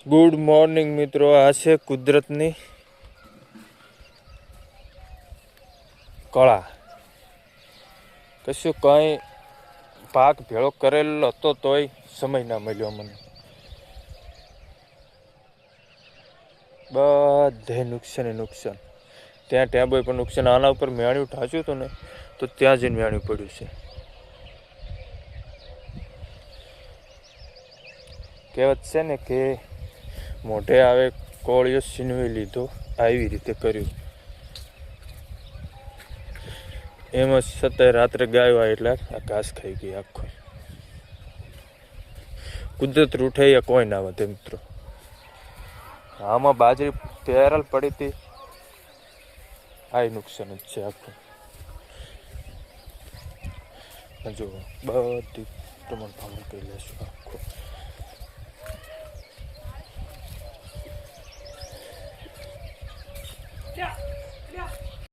Good morning મિત્રો, આ છે કુદરતની કળા. કશું કંઈ પાક ભેળો કરેલો હતો તોય સમય ના મળ્યો મને. બધે નુકસાન. ત્યાં ટેબોય પણ નુકસાન. આના ઉપર મેણ્યું ઢાંચ્યું હતું ને તો ત્યાં જઈને મેણ્યું પડ્યું છે. કહેવત છે ને કે મોઢે આવે કોળિયો છીનવી લીધો, આવી રીતે કર્યું. એમાં છતાંય રાત્રે ગાયો આવી એટલે આ ઘાસ ખાઈ ગઈ આખો. કુદરત રૂઠે કોઈ ના વધે મિત્રો. આમાં બાજરી પેરલ પડી હતી, આ નુકસાન જ છે આખું. જો બધી પ્રમાણ ભાવ કરી લેશું આખું.